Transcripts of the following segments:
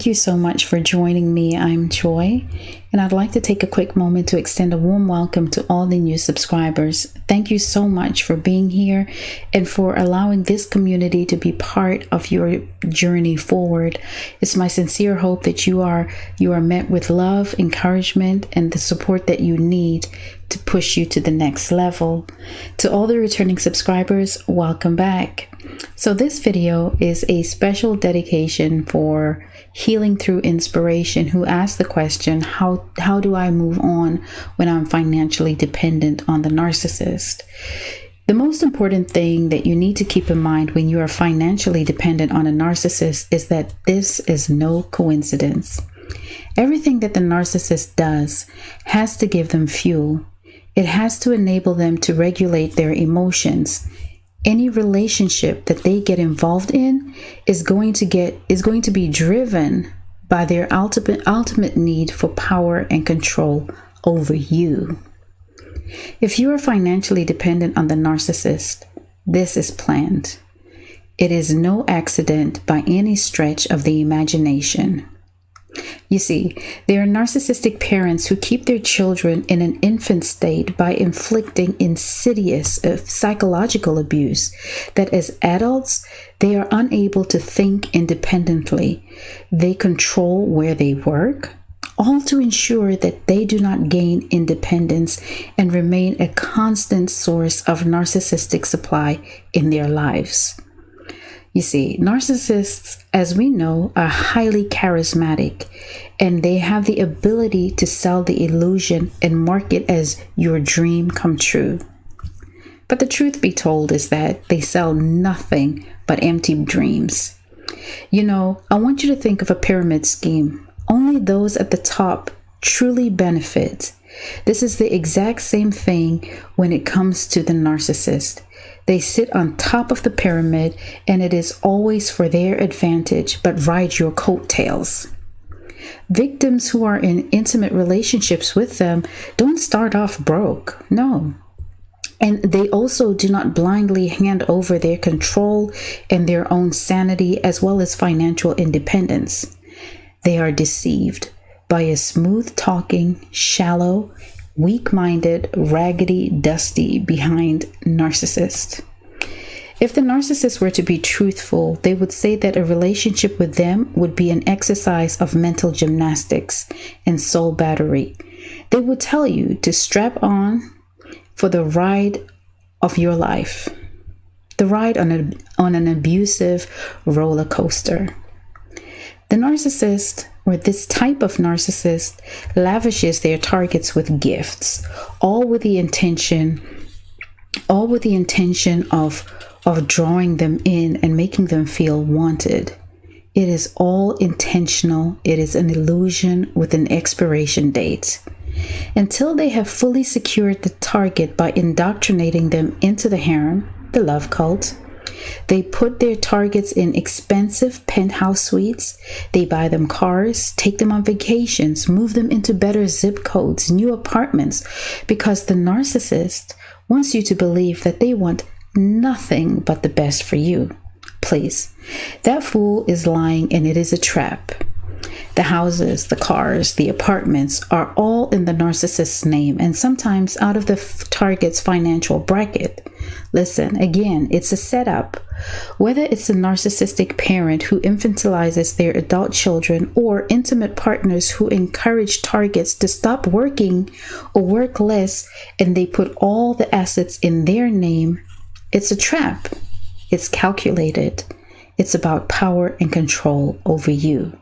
you so much for joining me. I'm Joy, and I'd like to take a quick moment to extend a warm welcome to all the new subscribers. Thank you so much for being here and for allowing this community to be part of your journey forward. It's my sincere hope that you are met with love, encouragement, and the support that you need to push you to the next level. To all the returning subscribers, welcome back. So this video is a special dedication for Healing Through Inspiration, who asked the question, how do I move on when I'm financially dependent on the narcissist? The most important thing that you need to keep in mind when you are financially dependent on a narcissist is that this is no coincidence. Everything that the narcissist does has to give them fuel. It has to enable them to regulate their emotions. Any relationship that they get involved in is going to be driven by their ultimate need for power and control over you. If you are financially dependent on the narcissist, this is planned. It is no accident by any stretch of the imagination. You see, there are narcissistic parents who keep their children in an infant state by inflicting insidious psychological abuse that as adults, they are unable to think independently. They control where they work, all to ensure that they do not gain independence and remain a constant source of narcissistic supply in their lives. You see, narcissists, as we know, are highly charismatic, and they have the ability to sell the illusion and market as your dream come true. But the truth be told is that they sell nothing but empty dreams. You know, I want you to think of a pyramid scheme. Only those at the top truly benefit. This is the exact same thing when it comes to the narcissist. They sit on top of the pyramid, and it is always for their advantage, but ride your coattails. Victims who are in intimate relationships with them don't start off broke, no. And they also do not blindly hand over their control and their own sanity as well as financial independence. They are deceived by a smooth-talking, shallow, weak-minded, raggedy, dusty behind narcissist. If the narcissist were to be truthful, they would say that a relationship with them would be an exercise of mental gymnastics and soul battery. They would tell you to strap on for the ride of your life, the ride on an abusive roller coaster. The narcissist, or this type of narcissist, lavishes their targets with gifts, all with the intention of drawing them in and making them feel wanted. It is all intentional. It is an illusion with an expiration date. Until they have fully secured the target by indoctrinating them into the harem, the love cult, they put their targets in expensive penthouse suites. They buy them cars, take them on vacations, move them into better zip codes, new apartments, because the narcissist wants you to believe that they want nothing but the best for you. Please, that fool is lying, and it is a trap. The houses, the cars, the apartments are all in the narcissist's name and sometimes out of the target's financial bracket. Listen, again, it's a setup. Whether it's a narcissistic parent who infantilizes their adult children or intimate partners who encourage targets to stop working or work less and they put all the assets in their name, it's a trap. It's calculated. It's about power and control over you.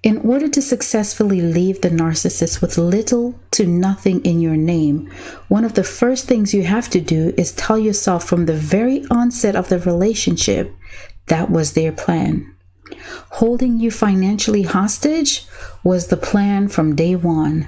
In order to successfully leave the narcissist with little to nothing in your name, one of the first things you have to do is tell yourself from the very onset of the relationship that was their plan. Holding you financially hostage was the plan from day one.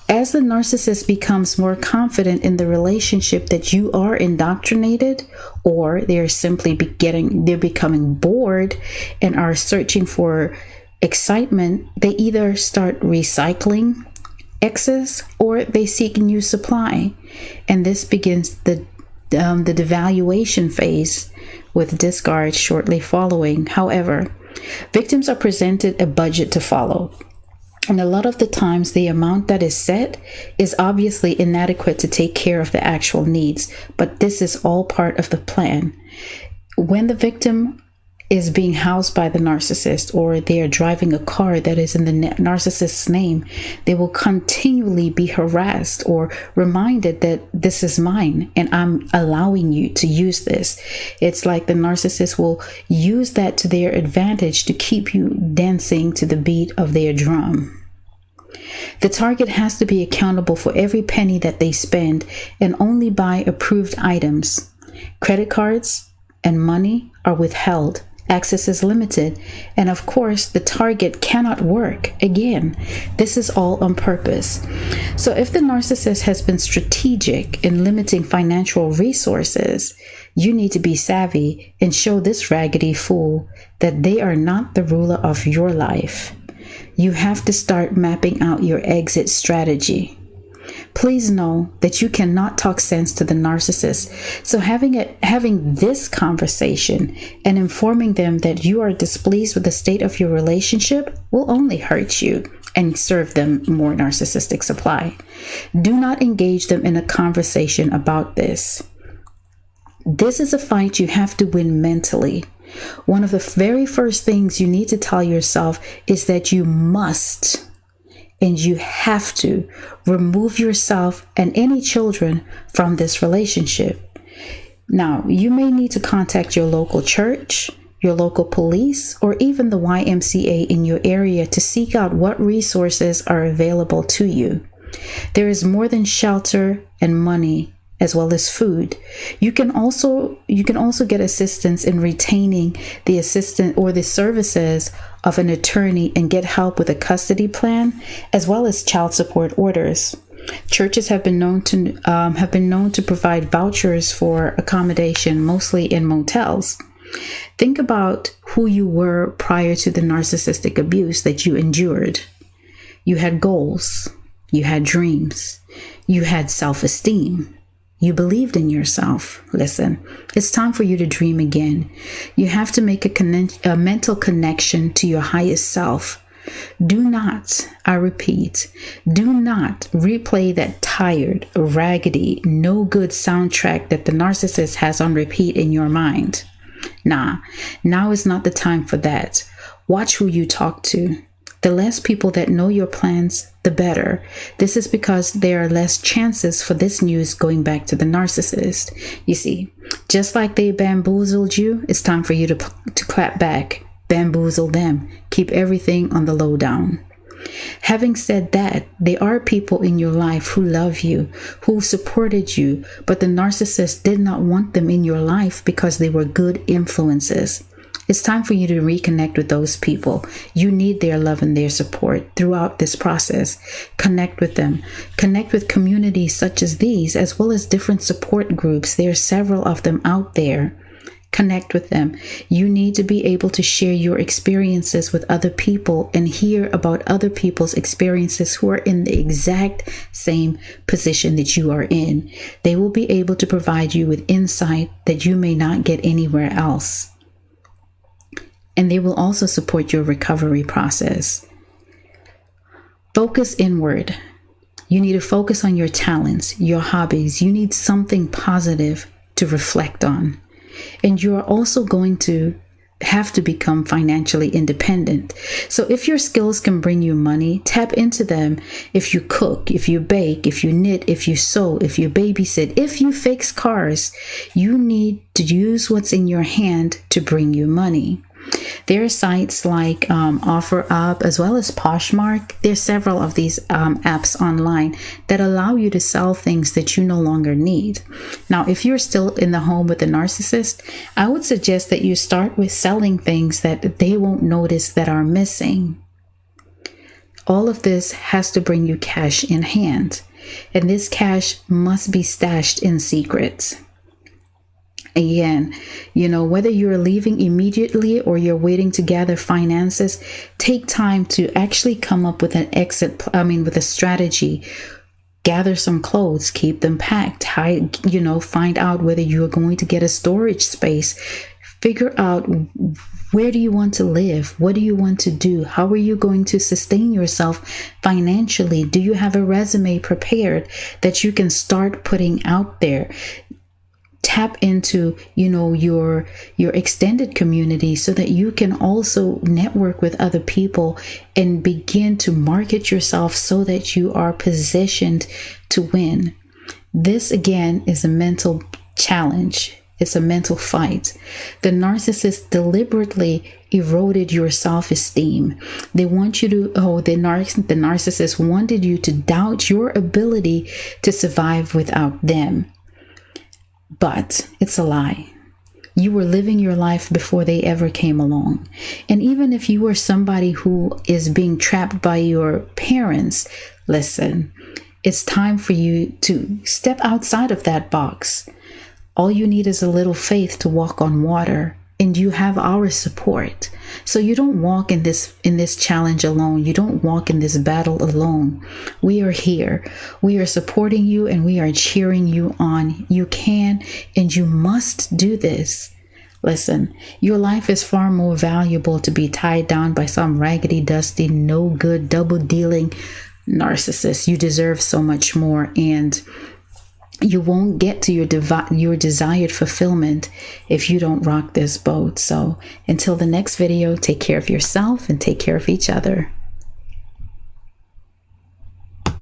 As the narcissist becomes more confident in the relationship that you are indoctrinated, or they're simply becoming bored and are searching for excitement, they either start recycling excess or they seek new supply. And this begins the devaluation phase with discard shortly following. However, Victims are presented a budget to follow. And a lot of the times, the amount that is set is obviously inadequate to take care of the actual needs, but this is all part of the plan. When the victim is being housed by the narcissist, or they are driving a car that is in the narcissist's name, they will continually be harassed or reminded that this is mine and I'm allowing you to use this. It's like the narcissist will use that to their advantage to keep you dancing to the beat of their drum. The target has to be accountable for every penny that they spend and only buy approved items. Credit cards and money are withheld. Access is limited, and of course, the target cannot work. Again, this is all on purpose. So if the narcissist has been strategic in limiting financial resources, you need to be savvy and show this raggedy fool that they are not the ruler of your life. You have to start mapping out your exit strategy. Please know that you cannot talk sense to the narcissist. So having this conversation and informing them that you are displeased with the state of your relationship will only hurt you and serve them more narcissistic supply. Do not engage them in a conversation about this. This is a fight you have to win mentally. One of the very first things you need to tell yourself is that you must and you have to remove yourself and any children from this relationship. Now, you may need to contact your local church, your local police, or even the YMCA in your area to seek out what resources are available to you. There is more than shelter and money, as well as food. You can also get assistance in retaining the assistant or the services of an attorney and get help with a custody plan, as well as child support orders. Churches have been known to provide vouchers for accommodation, mostly in motels. Think about who you were prior to the narcissistic abuse that you endured. You had goals, you had dreams, you had self-esteem. You believed in yourself. Listen, it's time for you to dream again. You have to make a mental connection to your highest self. Do not, I repeat, do not replay that tired, raggedy, no good soundtrack that the narcissist has on repeat in your mind. Nah, now is not the time for that. Watch who you talk to. The less people that know your plans, the better. This is because there are less chances for this news going back to the narcissist. You see, just like they bamboozled you, it's time for you to clap back. Bamboozle them. Keep everything on the lowdown. Having said that, there are people in your life who love you, who supported you, but the narcissist did not want them in your life because they were good influences. It's time for you to reconnect with those people. You need their love and their support throughout this process. Connect with them. Connect with communities such as these, as well as different support groups. There are several of them out there. Connect with them. You need to be able to share your experiences with other people and hear about other people's experiences who are in the exact same position that you are in. They will be able to provide you with insight that you may not get anywhere else. And they will also support your recovery process. Focus inward. You need to focus on your talents, your hobbies. You need something positive to reflect on. And you are also going to have to become financially independent. So if your skills can bring you money, tap into them. If you cook, if you bake, if you knit, if you sew, if you babysit, if you fix cars, you need to use what's in your hand to bring you money. There are sites like OfferUp as well as Poshmark. There's several of these apps online that allow you to sell things that you no longer need. Now, if you're still in the home with a narcissist, I would suggest that you start with selling things that they won't notice that are missing. All of this has to bring you cash in hand, and this cash must be stashed in secret. Again, whether you're leaving immediately or you're waiting to gather finances, take time to actually come up with with a strategy. Gather some clothes, keep them packed, find out whether you're going to get a storage space. Figure out Where do you want to live? What do you want to do? How are you going to sustain yourself financially? Do you have a resume prepared that you can start putting out there? Tap into, your extended community so that you can also network with other people and begin to market yourself so that you are positioned to win. This again is a mental challenge. It's a mental fight. The narcissist deliberately eroded your self-esteem. They want you to, the narcissist wanted you to doubt your ability to survive without them. But it's a lie. You were living your life before they ever came along. And even if you are somebody who is being trapped by your parents, listen, it's time for you to step outside of that box. All you need is a little faith to walk on water, and you have our support. So you don't walk in this challenge alone. You don't walk in this battle alone. We are here. We are supporting you and we are cheering you on. You can and you must do this. Listen, your life is far more valuable to be tied down by some raggedy, dusty, no good, double dealing narcissist. You deserve so much more, and you won't get to your desired fulfillment if you don't rock this boat. So until the next video, take care of yourself and take care of each other.